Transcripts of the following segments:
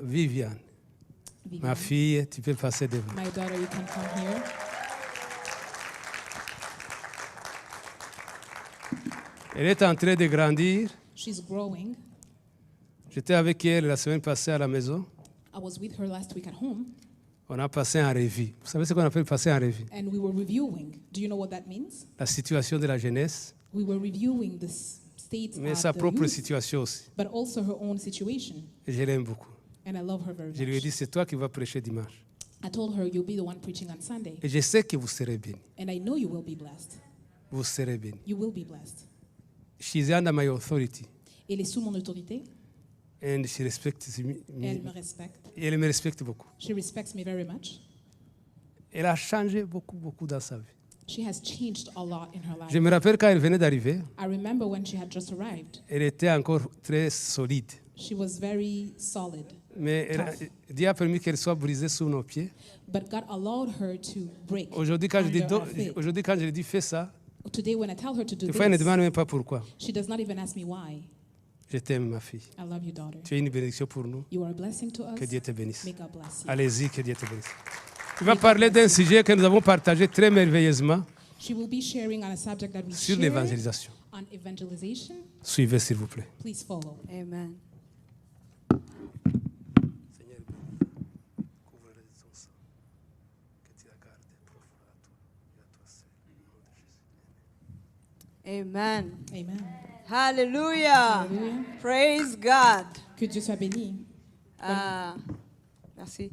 Viviane, ma fille, tu peux passer devant. My daughter, you can come here. Elle est en train de grandir. She's growing. J'étais avec elle la semaine passée à la maison. I was with her last week at home, On a passé en revue. Vous savez ce qu'on appelle passer en revue? and we were reviewing. Do you know what that means? La situation de la jeunesse, We were reviewing the state mais of sa the propre youth, situation aussi. but also her own situation. Et je l'aime beaucoup. And I love her very Je lui ai dit, much. c'est toi qui vas prêcher dimanche. I told her, you'll be the one preaching on Sunday, Et je sais que vous serez bénis. and I know you will be blessed. Vous serez bénis. You will be blessed. She's under my authority. Elle est sous mon autorité, And she respects me. et elle me respecte. Et elle me respecte beaucoup. She respects me very much. Elle a changé beaucoup dans sa vie. She has changed a lot in her life. Je me rappelle quand elle venait d'arriver, I remember when she had just arrived, elle était encore très solide. she was very solid, Mais Dieu a permis qu'elle soit brisée sous nos pieds. but God allowed her to break. Aujourd'hui, quand under our feet. je lui dis fais ça, Today, when I tell her to do des fois, elle ne this, demande même pas pourquoi. she does not even ask me why. Je t'aime, ma fille. I love you, daughter. Tu es une bénédiction pour nous. You are a blessing to us. Que Dieu te bénisse. May God bless you. Allez-y, que Dieu te bénisse. Tu vas parler d'un sujet que nous avons partagé très merveilleusement She will be sharing on a subject that we sur share l'évangélisation. on evangelization. Suivez, s'il vous plaît. Please follow. Amen. Seigneur, couvre-le de ton sang, que tu la gardes profondément à toi et à toi seul. Amen. Amen. Hallelujah. Hallelujah. Praise God. Que Dieu soit béni. Merci.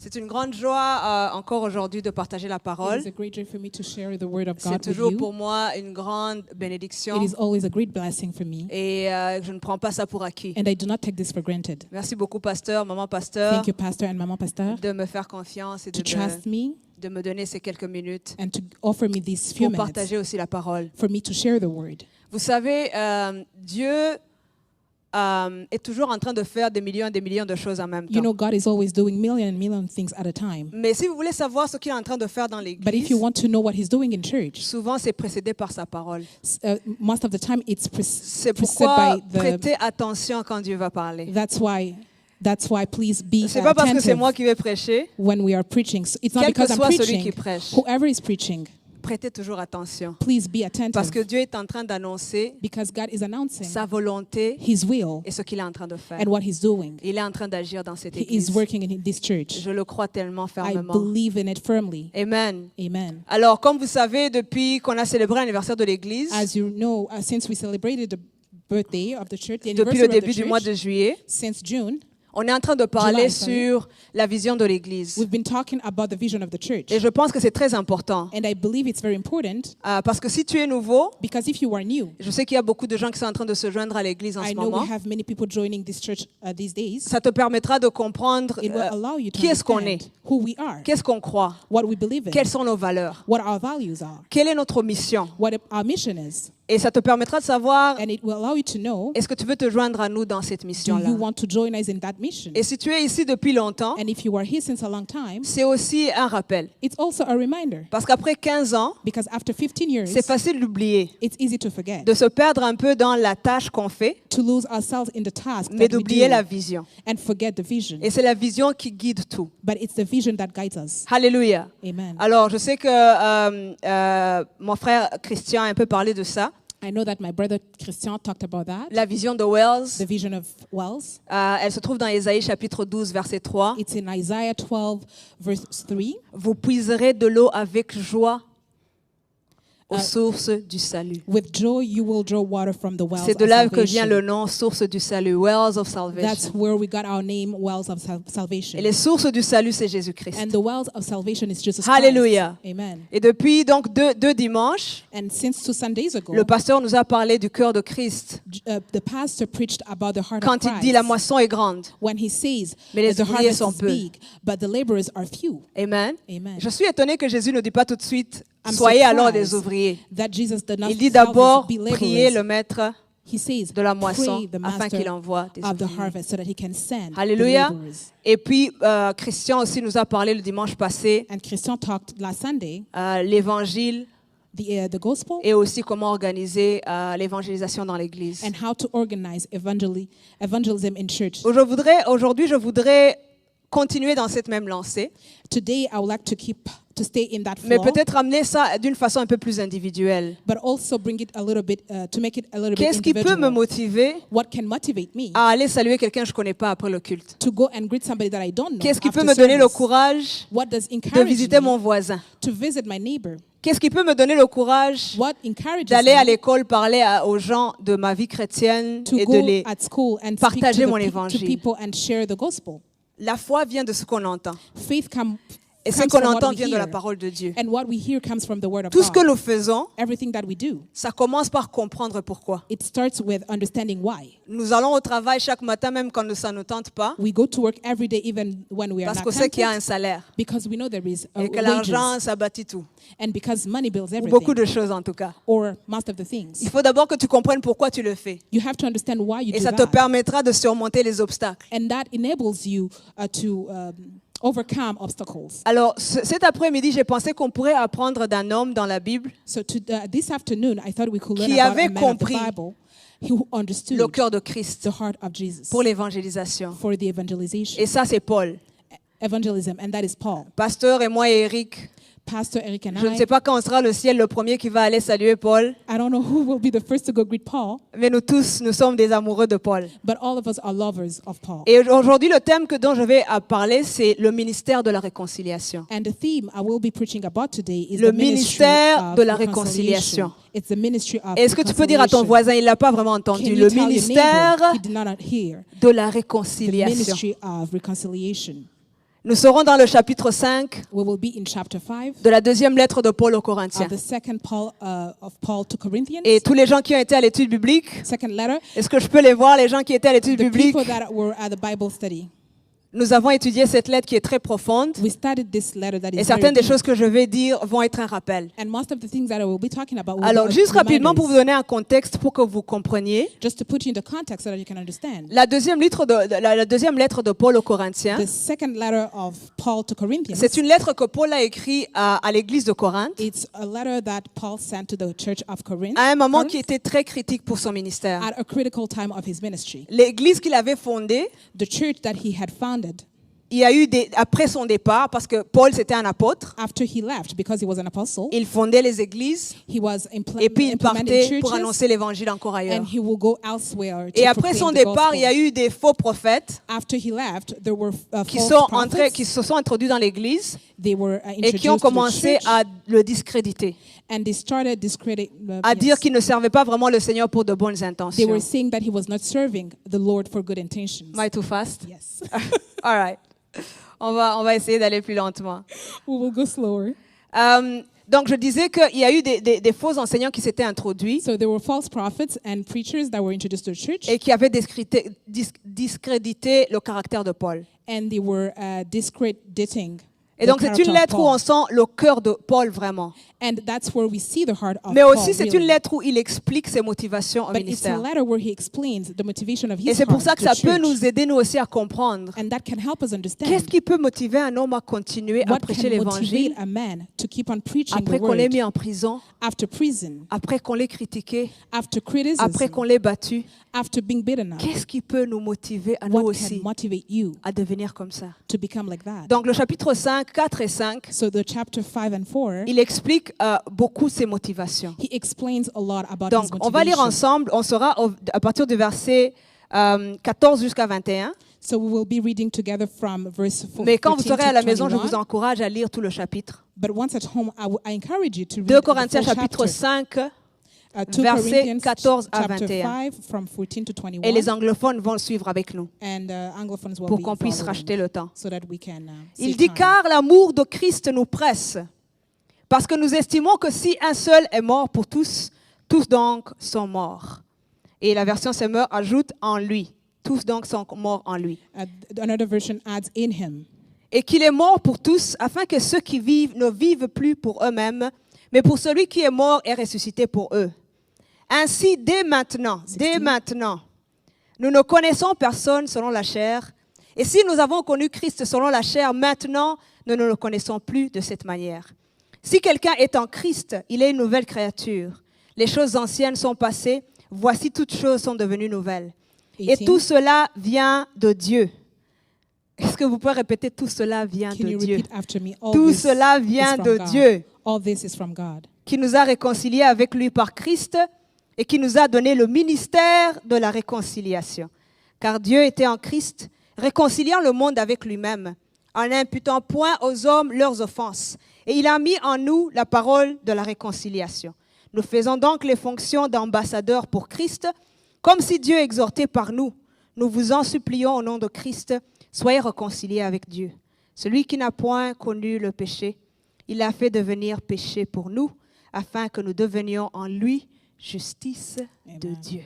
C'est une grande joie encore aujourd'hui de partager la It parole. is a great joy for me to share the word of C'est God with toujours you. pour moi une grande It bénédiction is always a great blessing for me, et je ne prends pas ça pour acquis. and I do not take this for granted. Merci beaucoup, pasteur, maman pasteur, Thank you, Pastor and Mama Pastor, de me faire confiance et to trust me de me donner ces quelques minutes and to offer me these few pour minutes partager aussi la parole. for me to share the word. Vous savez, Dieu est toujours en train de faire des millions et des millions de choses en même temps. You know, God is always doing million and million things at a time. Mais si vous voulez savoir ce qu'il est en train de faire dans But if l'Église, you want to know what He's doing in church, souvent c'est précédé par sa parole. most of the time it's C'est preceded pourquoi by the. prêtez attention quand Dieu va parler. That's why please be C'est pas parce que c'est attentive moi qui vais prêcher. when we are preaching. So it's not Quel que because I'm soit celui qui preaching. prêche, Whoever is preaching, prêtez toujours attention. please be attentive, Parce que Dieu est en train d'annoncer because God is announcing sa volonté His will et ce qu'il est en train de faire. and what He's doing. Il est en train d'agir dans cette He is Église. working in this church. Je le crois tellement I fermement. believe in it firmly. Amen. Amen. Alors, comme vous savez, depuis qu'on a célébré l'anniversaire de l'Église, As you know, since we celebrated the birthday of the church, the depuis anniversary le of the début du mois de church, juillet, since June, on est en train de parler July, sorry. sur la vision de l'Église. we've been talking about the vision of the church. Et je pense que c'est très important. And I believe it's very important Parce que si tu es nouveau, because if you are new, je sais qu'il y a beaucoup de gens qui sont en train de se joindre à l'Église en I ce know we moment, have many people joining this church these days. ça te permettra de comprendre It will allow you to qui est-ce qu'on understand est, who we are, qu'est-ce qu'on croit, what we believe in, quelles sont nos valeurs, what our values are, quelle est notre mission. what our mission is. Et ça te permettra de savoir, And it will allow you to know, est-ce que tu veux te joindre à nous dans cette do mission-là. you want to join us in that mission? Et si tu es ici depuis longtemps, And if you are here since a long time, c'est aussi un rappel. it's also a reminder. Parce qu'après 15 ans, Because after 15 years, c'est facile d'oublier, it's easy to forget, de se perdre un peu dans la tâche qu'on fait, to lose ourselves in the task mais that we d'oublier do la vision. and forget the vision. Et c'est la vision qui guide tout. But it's the vision that guides us. Alléluia. Amen. Alors, je sais que mon frère Christian a un peu parlé de ça, I know that my brother Christian talked about that, la vision de Wells. the vision of Wells. Elle se trouve dans Ésaïe chapitre 12, verset 3. It's in Isaiah 12, verse 3. Vous puiserez de l'eau avec joie aux sources du salut. With joy you will draw water from the wells C'est de of là que vient salvation. le nom source du salut, Wells of That's Salvation. where we got our name, wells of salvation. Et les sources du salut, c'est Jésus-Christ. And the wells of salvation is Jesus Hallelujah. Christ. Amen. Et depuis donc deux dimanches, And since 2 Sundays ago, le pasteur nous a parlé du cœur de Christ. the pastor preached about the heart Quand of il Christ. dit la moisson est grande. When he says Mais les that the ouvriers harvest sont is peu. big, but the laborers are few. Amen. Amen. Je suis étonnée que Jésus ne dit pas tout de suite, I'm soyez alors des surprised ouvriers. that Jesus did not Il dit tell us d'abord, to be priez laborers. le maître He says, de la moisson pray the afin master qu'il envoie des of the ouvriers. harvest so that he can send Alléluia. the laborers. Et puis, Christian aussi nous a parlé le dimanche passé, And Christian talked last Sunday l'évangile the gospel et aussi comment organiser l'évangélisation dans l'Église. and how to organize evangelism in church. Aujourd'hui, je voudrais continuer dans cette même lancée, Today, I would like to stay in that mais flow, peut-être amener ça d'une façon un peu plus individuelle. but also bring it a little bit to make it a little bit Qu'est-ce qui peut me individual. motiver What can motivate me à aller saluer quelqu'un que je ne connais pas après le culte? to go and greet somebody that I don't know? Qu'est-ce qui peut after me donner le service? courage What does de encourage visiter me mon voisin? to visit my neighbor? Qu'est-ce qui peut me donner le courage What encourages d'aller à me l'école parler aux gens de ma vie chrétienne to et go de les... at school and speak partager mon to évangile. people and share the gospel? La foi vient de ce qu'on entend. Faith Et ce comes qu'on from what entend we vient de la hear, parole de Dieu. and what we hear comes from the word of Tout ce que God. nous faisons, Everything that we do, ça commence par comprendre pourquoi. it starts with understanding why. Nous allons au travail chaque matin, même quand ça ne tente pas, We go to work every day, even when we are parce not qu'on sait qu'il y a un tempted, salaire because we know there is et que wages, l'argent, ça bâtit tout. and because money builds Ou beaucoup everything, de choses en tout cas. or most of the things. Il faut d'abord que tu comprennes pourquoi tu le fais. You have to understand why you Et do ça te that, permettra de surmonter les obstacles. and that enables you to overcome obstacles. Alors, cet après-midi, j'ai pensé qu'on pourrait apprendre d'un homme dans la Bible So this afternoon, I thought we could learn qui about avait a man of the compris Bible who understood le cœur de Christ the heart of Jesus pour l'évangélisation. for the evangelization. Et ça, c'est Paul. Evangelism, and that is Paul. Pasteur et moi et Eric, Pastor Eric and je ne sais pas quand on sera le ciel le premier qui va aller saluer Paul, I don't know who will be the first to go greet Paul, mais nous tous, nous sommes des amoureux de Paul. but all of us are lovers of Paul. Et aujourd'hui, le thème dont je vais parler, c'est le ministère de la réconciliation. And the theme I will be preaching about today is Le the ministry ministère of de la reconciliation. réconciliation. It's the ministry of Est-ce que tu peux dire à ton reconciliation. voisin, il l'a pas vraiment Can entendu, you le tell your ministère neighbor he did not hear de la the réconciliation. ministry of reconciliation? Nous serons dans le chapitre 5 We will be in chapter 5 de la deuxième lettre de Paul aux Corinthiens. of the second of Paul to Corinthians. Et tous les gens qui ont été à l'étude biblique, Second letter, est-ce que je peux les voir, les gens qui étaient à l'étude the biblique? people that were at the Bible study. Nous avons étudié cette lettre qui est très profonde. We studied this letter that Et is very certaines des deep. choses que je vais dire vont être un rappel. And most of the things that I will be talking about will Alors, be juste rapidement pour vous reminders. donner un contexte pour que vous compreniez. Just to put you in the context so that you can understand. La deuxième lettre de Paul aux Corinthiens, The second letter of Paul to Corinthians, c'est une lettre que Paul a écrite à l'église de Corinthe it's a letter that Paul sent to the church of Corinth à un moment qui était très critique pour son ministère. at a critical time of his ministry. L'église qu'il avait fondée, The church that he had founded il y a eu après son départ, parce que Paul c'était un apôtre, after he left, because he was an apostle, il fondait les églises he was et puis il implementing partait pour churches, annoncer l'évangile encore ailleurs. and he will go elsewhere to Et après son proclaim the départ, il y a gospel. eu des faux prophètes After he left, there were qui false se sont introduits dans l'église They were et qui ont introduced to the commencé church, à le discréditer, and they started discrediting. à dire qu'il ne servait pas vraiment le Seigneur pour de bonnes They intentions. were saying that he was not serving the Lord for good intentions. Am I too fast? Yes. All right. On va essayer d'aller plus lentement. We will go slower. Donc, je disais qu'il y a eu des faux enseignants qui s'étaient introduits So there were false prophets and preachers that were introduced to the church, et qui avaient discrédité le caractère de Paul. and they were discrediting. Et donc, c'est une lettre où on sent le cœur de Paul vraiment. And that's where we see the heart of Mais Paul, aussi, c'est really. une lettre où il explique ses motivations au But it's a ministère. letter where he explains the motivation of Et his c'est pour heart ça que to ça church. peut nous aider, nous aussi, à comprendre. And that can help us understand Qu'est-ce qui peut motiver un homme à continuer à what prêcher can l'évangile motivate a man to keep on preaching après the qu'on l'ait word mis en prison, after prison, après qu'on l'ait critiqué, after criticism, après qu'on l'ait battu? after being beaten up. Qu'est-ce qui peut nous motiver à nous What can aussi motivate you à devenir comme ça? to become like that? Donc, le chapitre 5, 4 et 5, So the chapter 5 and 4, il explique beaucoup ses motivations. he explains a lot about Donc, his on va lire motivation. ensemble, on sera à partir du verset 14 jusqu'à 21. So we will be reading together from verse 14 Mais quand vous serez à la maison, je vous 21. encourage à lire tout le chapitre. But once at home, I encourage you to read 2 the Corinthiens full chapitre chapter. 5, 2 versets Corinthians 14 à chapter 21. 5 from 14 to 21. et les anglophones vont le suivre avec nous And anglophones will pour be qu'on puisse following racheter le temps. so that we can Il save dit time. car l'amour de Christ nous presse, parce que nous estimons que si un seul est mort pour tous, tous donc sont morts. Et la version Semeur ajoute en lui. Tous donc sont morts en lui. Another version adds in him. Et qu'il est mort pour tous, afin que ceux qui vivent ne vivent plus pour eux-mêmes, mais pour celui qui est mort et ressuscité pour eux. Ainsi, dès maintenant, nous ne connaissons personne selon la chair. Et si nous avons connu Christ selon la chair, maintenant, nous ne le connaissons plus de cette manière. Si quelqu'un est en Christ, il est une nouvelle créature. Les choses anciennes sont passées, voici toutes choses sont devenues nouvelles. Et 18. tout cela vient de Dieu. Est-ce que vous pouvez répéter, tout cela vient Can de you Dieu? repeat after me? All Tout this cela is vient from de God. Dieu, All this is from God, qui nous a réconciliés avec lui par Christ et qui nous a donné le ministère de la réconciliation. Car Dieu était en Christ, réconciliant le monde avec lui-même, en n'imputant point aux hommes leurs offenses. Et il a mis en nous la parole de la réconciliation. Nous faisons donc les fonctions d'ambassadeurs pour Christ, comme si Dieu exhortait par nous. Nous vous en supplions au nom de Christ, soyez réconciliés avec Dieu. Celui qui n'a point connu le péché, il l'a fait devenir péché pour nous, afin que nous devenions en lui justice de Amen. Dieu.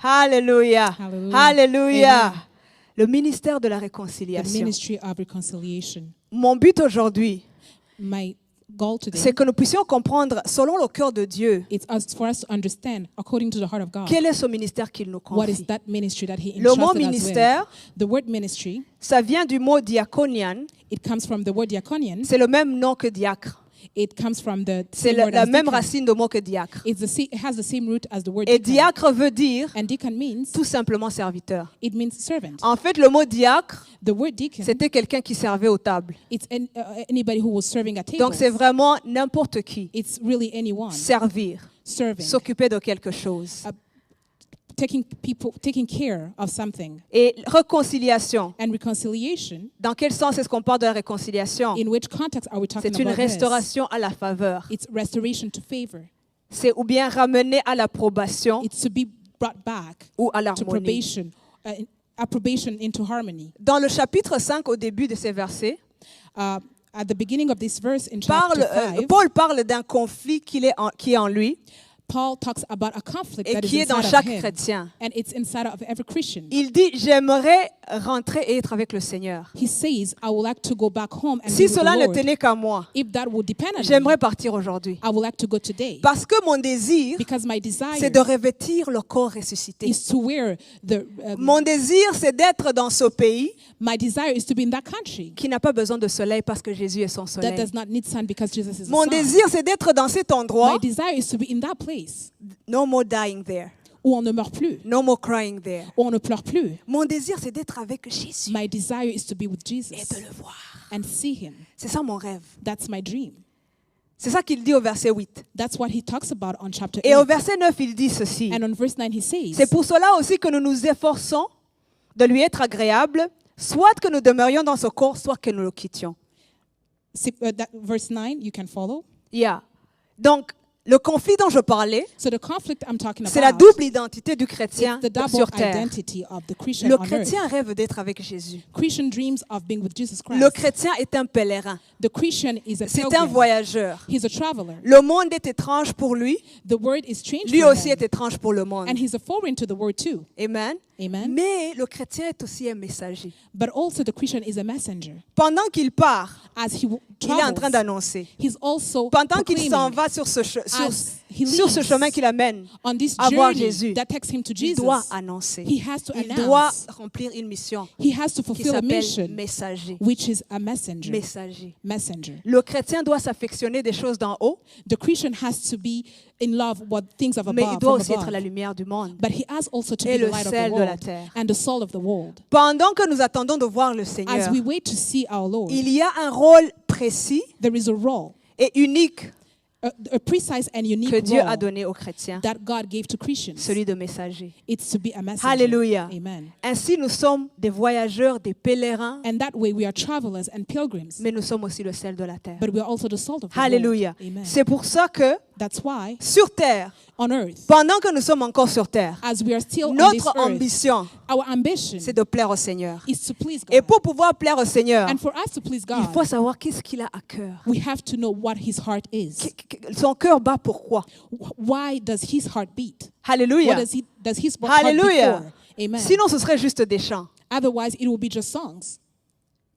Alléluia. Hallelujah. Alléluia. Amen. Le ministère de la the réconciliation. ministry of reconciliation. Mon but aujourd'hui, My goal today c'est que nous puissions comprendre, selon le cœur de Dieu, for us to understand, according to the heart of God, quel est ce ministère qu'il nous what is confie. that ministry that He Le mot entrusted us ministère, with. The word ministry, ça vient du mot diakonian. it comes from the word diakonian. C'est le même nom que diacre. It comes from the C'est same word la as même deacon. racine de mot que diacre. It has the same root as the word Et deacon. diacre veut dire And deacon means, tout simplement serviteur. it means servant. En fait, le mot diacre, The word deacon, c'était quelqu'un qui servait aux tables. it's anybody who was serving at table. Donc c'est vraiment n'importe qui. It's really anyone Servir, serving, s'occuper de quelque chose. taking care of something. Et réconciliation, And reconciliation, dans quel sens est-ce qu'on parle de la réconciliation? in which context are we talking C'est une about this? restauration à la faveur. It's restoration to favor. C'est ou bien ramener à l'approbation It's to be brought back ou à to l'harmonie. approbation into harmony. Dans le chapitre 5, au début de ces versets, At the beginning of this verse in chapter 5, Paul parle d'un conflit qui est en lui Paul talks about a conflict et that qui is est dans inside of chaque him, chrétien. and it's inside of every Christian. Il dit, j'aimerais rentrer et être avec le Seigneur. He says, I would like to go back home and Si be with cela the ne Lord. tenait qu'à moi, If that would depend on me, j'aimerais partir aujourd'hui. I would like to go today. Parce que mon désir, Because my desire c'est de revêtir le corps ressuscité. is to wear the... Mon désir, c'est d'être dans ce pays my desire is to be in that country qui n'a pas besoin de soleil parce que Jésus est son that soleil. does not need sun because Jesus is the Mon sun. désir, c'est d'être dans cet endroit. My desire is to be in that place No more dying there. où on ne meurt plus, No more crying there. où on ne pleure plus. Mon désir, c'est d'être avec Jésus My desire is to be with et Jesus de le voir. and see him. C'est ça mon rêve. That's my dream. C'est ça qu'il dit au verset 8. That's what he talks about on chapter Et au 8. verset 9, il dit ceci. And on verse 9 he says, C'est pour cela aussi que nous nous efforçons de lui être agréable, soit que nous demeurions dans ce corps, soit que nous le quittions. verse 9, you can follow. Yeah. Donc, le conflit dont je parlais, So the conflict I'm talking c'est la about double identité du chrétien is the double sur terre. identity of the Christian Le on earth. chrétien rêve d'être avec Jésus. Christian dreams of being with Jesus Christ. Le chrétien est un pèlerin. The Christian is a C'est un pilgrim. voyageur. He's a traveler. Le monde est étrange pour lui. The word is strange Lui for aussi him. est étrange pour le monde. And he's a foreign to the word too. Amen. Amen. Mais le chrétien est aussi un messager. But also the Christian is a messenger. Pendant qu'il part, As he il est en train travels, d'annoncer. he's also Pendant qu'il proclaiming s'en va sur ce as he sur ce leaves chemin qui l'amène on this à voir journey Jésus, that takes him to il Jesus. doit annoncer. He has to Il doit announce. remplir une mission He has to qui fulfill a s'appelle mission, messager. which is a messenger. Messager. Messenger. Le chrétien doit s'affectionner des choses d'en haut, The Christian has to be in love with things of mais il above, doit from aussi être above. la lumière du monde. But he has also to Et be le the light of sel the de la world terre. and the soul of the world. Pendant que nous attendons de voir le As Seigneur, we wait to see our Lord, il y a un rôle précis there is a role, et unique a precise and unique que Dieu a role donné aux chrétiens, that God gave to Christians. celui de messager. It's to be a messenger. Alléluia. Amen. Ainsi, nous sommes des voyageurs, des pèlerins, And that way we are travelers and pilgrims, mais nous sommes aussi le sel de la terre. but we are also the salt of the Alléluia. world. Amen. C'est pour ça que That's why sur terre, on earth, pendant que nous sommes encore sur terre, as we are still on this notre earth, ambition, our ambition c'est de plaire au Seigneur. is to please Et God. pour pouvoir plaire au Seigneur, And for us to please il God, faut savoir qu'est-ce qu'il a à cœur. we have to know what his heart is. Son cœur bat pourquoi? Why does his heart beat? Alléluia. What does his heart beat Alléluia. for? Amen. Sinon, ce serait juste des chants. Otherwise, it will be just songs.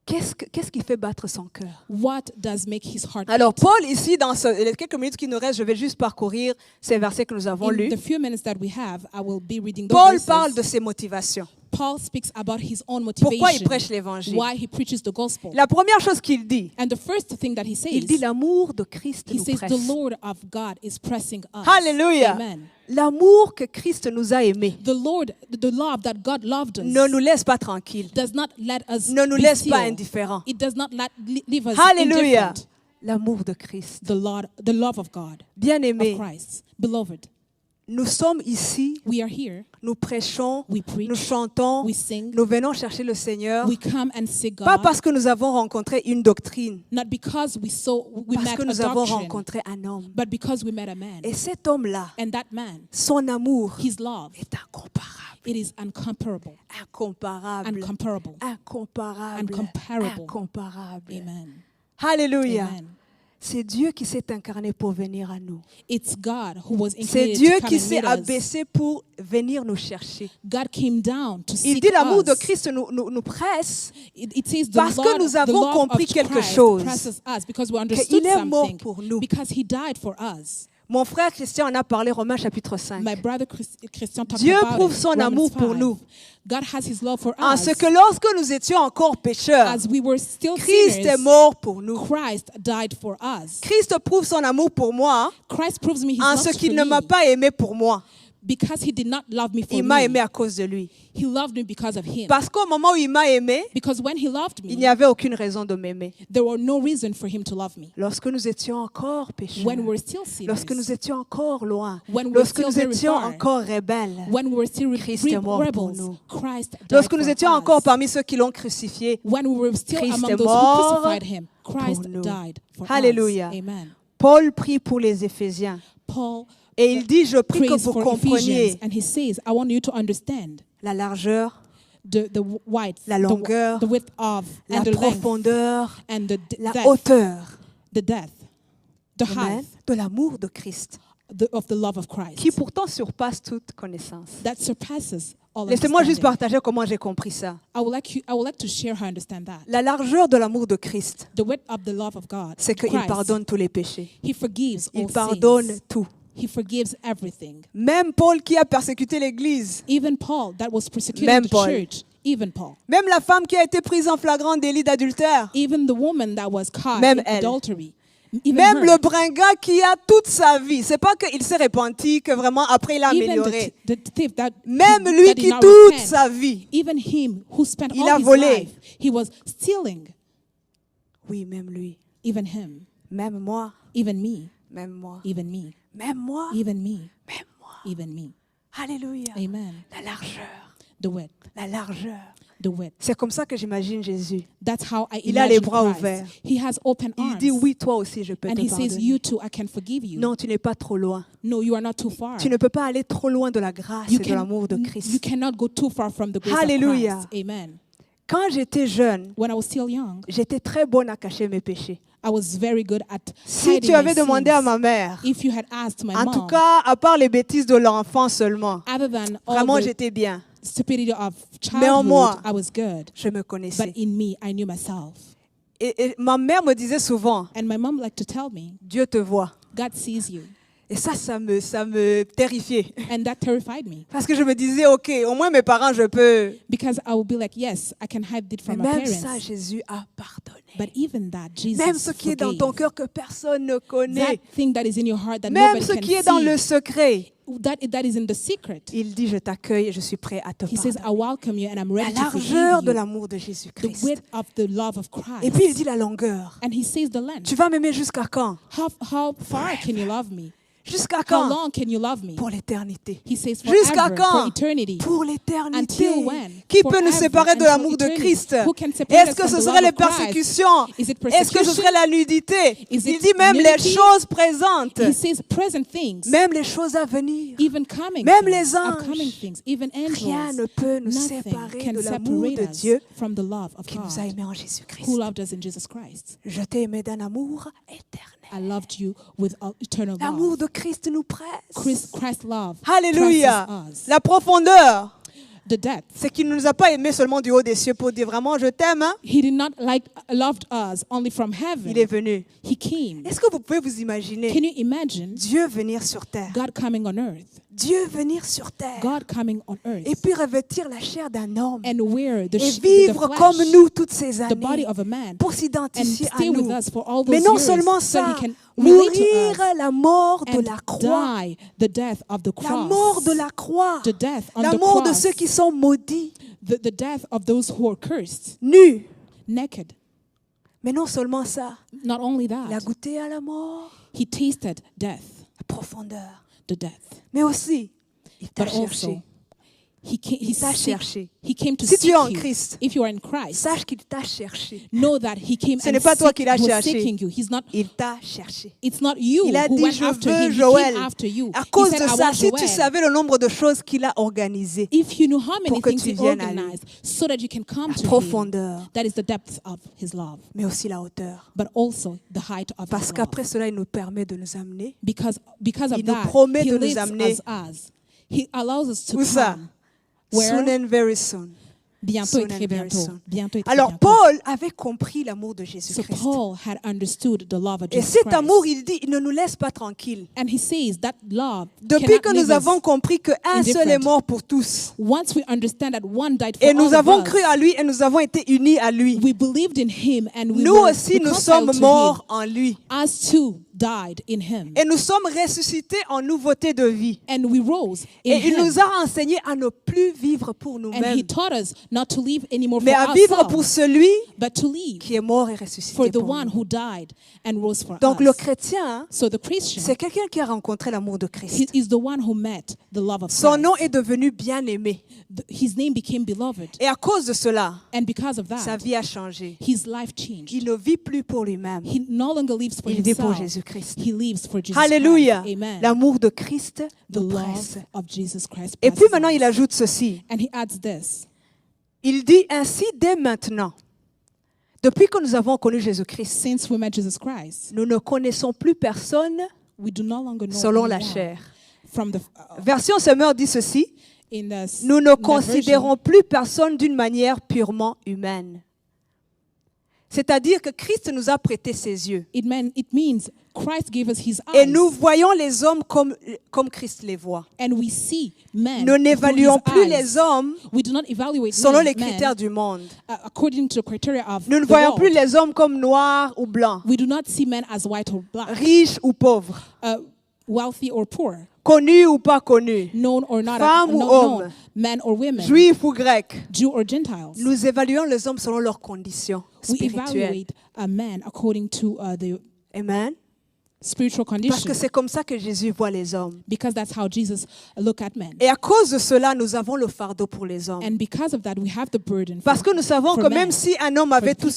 Qu'est-ce qui fait battre son cœur? What does make his heart Alors, beat? Paul, ici, dans les quelques minutes qui nous restent, je vais juste parcourir ces versets que nous avons In lus. the few minutes that we have, I will be reading those Paul verses. parle de ses motivations. Paul speaks about his own Pourquoi il motivation, prêche l'évangile? why he preaches the gospel. La première chose qu'il dit, And the first thing that he il dit says, l'amour de Christ he nous says, presse. the Lord of God is pressing us. Alléluia. Amen. L'amour que Christ nous a aimés The love that God loved us ne nous laisse pas tranquilles, does not let us ne nous be laisse pas still. indifférents. It does not leave us Alléluia. indifferent. L'amour de Christ. The love of God, Bien-aimés, of Christ. Beloved, nous sommes ici, we are here, nous prêchons, we preach, nous chantons, we sing, nous venons chercher le Seigneur, we come and seek pas God, parce que nous avons rencontré une doctrine, not because we parce met que a nous avons doctrine, rencontré un homme. but because we met a man. Et cet homme-là, And that man, son amour his love, est incomparable. it is incomparable, Incomparable. incomparable. Incomparable. Incomparable. Incomparable. Amen. Alléluia. Amen. C'est Dieu qui s'est incarné pour venir à nous. It's God who was C'est incarnated Dieu to come qui and s'est meet us. abaissé pour venir nous chercher. God came down to Il seek dit l'amour de us. Christ nous presse It says the parce que Lord, nous the avons love compris of quelque Christ chose, presses us because we understood qu'il est mort something, pour nous. because he died for us. Mon frère Christian en a parlé, Romains chapitre 5. My brother Christian talked Dieu about prouve it, son Romans amour pour 5. nous. God has his love for En us. ce que lorsque nous étions encore pécheurs, As we were still Christ est sinners, mort pour nous. Christ died for us. Christ prouve son amour pour moi Christ proves me his en love ce for qu'il ne m'a me pas aimé pour moi. because he did not love me for Il m'a me. aimé à cause de lui. He loved me because of him. Parce qu'au moment où il m'a aimé, Because when he loved il n'y me, avait aucune raison de m'aimer. there were no reason for him to love me. Lorsque nous étions encore pécheurs, When we were still sinners, lorsque nous étions encore loin, When we were lorsque still nous very étions far, encore rebelles, when we were still Christ est mort pour rebels, nous. Christ died lorsque nous for étions us. encore parmi ceux qui l'ont crucifié, When we were still Christ among est those who mort crucified him, Christ pour nous. died for Alléluia. us. Amen. Paul prie pour les Éphésiens. Paul Et il dit, je prie que prays vous for compreniez Ephesians, and he says, I want you to understand la largeur, the width, la longueur, the width of, la and the length, profondeur, and the la depth, hauteur the depth, the Amen, height de l'amour de Christ, of the love of Christ qui pourtant surpasse toute connaissance. that surpasses all Laissez-moi juste understanding. partager comment j'ai compris ça. I would like to share how I understand that. La largeur de l'amour de Christ, The width of the love of God, c'est qu'il Christ, pardonne tous les péchés. He forgives Il all pardonne sins. tout. He forgives everything. Même Paul qui a persécuté l'Église, Even Paul, that was persecuting Même the Paul. church. Even Paul. même la femme qui a été prise en flagrant délit d'adultère, Even the woman that was caught Même in elle. adultery. Even même her. le bringat qui a toute sa vie. C'est pas qu'il s'est repenti, que vraiment après il a Even amélioré. the thief that, Même that lui did qui not toute repent. sa vie. Even him who spent Il all a his volé. life, he was stealing. Oui, même lui. Even him. Même moi. Even me. Même moi. Even me. Même moi. Even me. Même moi. Even me. Alléluia. Amen. La largeur. The width. La largeur. The width. C'est comme ça que j'imagine Jésus. That's how I Il a les imagine bras Christ. ouverts. He has open Il arms. dit oui, toi aussi, je peux And te he says, pardonner. you too, I can forgive you. Non, tu n'es pas trop loin. No, you are not too far. Tu ne peux pas aller trop loin de la grâce et de l'amour de You Christ. cannot go too far from the grace Hallelujah. of Christ. Amen. Quand j'étais jeune, When I was still young, j'étais très bonne à cacher mes péchés. I was very good at Si hiding tu avais my demandé sins. à ma mère, If you had asked my en mom, tout cas, à part les bêtises de l'enfant seulement, other than all vraiment the j'étais bien. stupidity of Mais en moi, childhood, I was good. je me But connaissais. in me, I knew myself. Et ma mère me disait souvent, And my mom liked to tell me, Dieu te voit. God sees you. Et ça me terrifiait. And that terrified me. Parce que je me disais, ok, au moins mes parents, je peux. Because I would be like, yes, I can hide it Mais from my même parents. ça, Jésus a pardonné. But even that, Jesus Même ce qui est dans ton forgave. cœur que personne ne connaît. That thing that is in your heart that Même nobody ce can qui est dans see. le secret. That is in the secret. Il dit, je t'accueille et je suis prêt à te He says, I pardonner. welcome you and I'm La ready to largeur forgive de you. l'amour de The Jésus-Christ. width of the love of Christ. Et puis il dit la longueur. And he says the length. Tu vas m'aimer jusqu'à quand? How far can you love me? Jusqu'à How quand? long can you love me? Pour l'éternité. He says Jusqu'à forever, for quand? eternity. Pour l'éternité. Until when? Qui peut nous Forever, séparer de until l'amour de eternity. Christ? Who can separate Est-ce us que from ce the serait love les of Christ? persécutions? Is it Est-ce que ce persecution? serait la nudité? Is Il it dit même les nudity? choses présentes, He says present things, même les choses à venir. even coming Même things, les anges. upcoming things, even Rien angels. ne peut nous Nothing séparer can de l'amour separate de us Dieu from the love of qui nous a God, aimés en Jésus-Christ. who loved us in Jesus Christ. Je t'ai aimé d'un amour éternel. I loved you with eternal L'amour love. de Christ nous presse. Christ's love Alléluia. presses us. La profondeur, The depth. c'est qu'il ne nous a pas aimés seulement du haut des cieux pour dire vraiment je t'aime. Hein? He did not loved us only from heaven. Il est venu. He came. Est-ce que vous pouvez vous imaginer Can you imagine Dieu venir sur terre? God coming on earth? Dieu venir sur terre God coming on earth et puis revêtir la chair d'un homme and wear the, et the vivre flesh, comme nous toutes ces the body années of a man, pour and s'identifier à stay with nous. us for all those Mais non years seulement so that ça, he can relate to mourir us la mort de and la croix, die the death of the la cross, mort de la croix, the death on la the mort de cross, ceux qui sont maudits, the death of those who are cursed, nus. naked. Mais non seulement ça, Not only il a that, goûté à la mort, he tasted death, la profondeur. the death, Mais aussi, il t'a but cherché. also he came, Il t'a cherché. he came to Si tu seek es en you. Christ, If you are in Christ, sache qu'il t'a cherché. know that he came Ce and n'est pas toi qui l'as was cherché. seeking you. He's not. Il t'a cherché. It's not you Il a who dit, went je after veux him. He Joël. came after you. À He cause said, de I ça, want si tu Joel. savais le nombre de choses qu'il a organisées, If you knew how many pour que things tu he viennes à lui. organized so that you can come la to him, profondeur, that is the depth of his love, mais aussi la hauteur. but also the height of Parce his love. qu'après cela, il nous permet de nous amener. Because of Il nous that, promet he de nous lifts amener. us. He allows us to Où ça? come. Where? Soon and very soon. Bientôt et Soon très and very bientôt. soon. Bientôt et très Alors bientôt. Paul avait compris l'amour de So Jésus-Christ. Paul had understood the love of Et Jesus cet Christ. amour, il dit, il ne nous laisse pas tranquilles. And he says that love Depuis cannot que leave nous us. avons compris qu'un seul est indifferent. mort pour tous, Once we understand that one died for et all nous of avons us, cru à lui et nous avons été unis à lui, we believed in him and we nous were aussi, nous reconciled sommes to morts him. en lui. Us too died in him. Et nous sommes ressuscités en nouveauté de vie. And we rose in Et il him. nous a enseigné à ne plus vivre pour And nous-mêmes, he taught us not to live anymore mais for à vivre pour ourselves, celui but to live qui est mort et for ressuscité the pour one nous. who died and rose for Donc us. le chrétien, So the Christian, c'est quelqu'un qui a rencontré l'amour de he Christ. is the one who met the love of Son Christ. nom est devenu bien-aimé. His name became beloved. Et à cause de cela, And because of sa that, vie a changé. his life changed. Il ne vit plus pour lui-même. He no longer lives for Il vit pour himself. Jésus-Christ. He lives for Jesus Alléluia. Christ. Amen. L'amour de Christ The nous love presse. of Jesus Christ. Et puis passes maintenant, us. il ajoute ceci. And he adds this. Il dit ainsi dès maintenant. Depuis que nous avons connu Jésus-Christ, Since we met Jesus Christ, nous ne connaissons plus personne we do no longer know selon la anyone chair. from the Version Semeur dit ceci. in the Nous ne in that considérons version, plus personne d'une manière purement humaine. C'est-à-dire que Christ nous a prêté ses yeux. it means Christ gave us his Et eyes, nous voyons les hommes comme Christ les voit. and we see men. Nous n'évaluons through his plus eyes. les hommes We do not evaluate selon les men, critères du monde. According to the criteria of Nous ne the voyons world. plus les hommes comme noirs ou blancs, We do not see men as white or black, riches ou pauvres, wealthy or poor, connus ou pas connus, known or not, Femmes ou not hommes, known, men or women, juifs ou grecs. Jew or Gentiles. Nous évaluons les hommes selon leurs conditions We spirituelles. evaluate a man according to the Amen. spiritual Parce condition, que c'est comme ça que Jésus voit les hommes. because that's how Jesus look at men. Et à cause de cela, nous avons le fardeau pour les hommes. And because of that, we have the burden. Parce que nous savons for que men. même si un homme avait For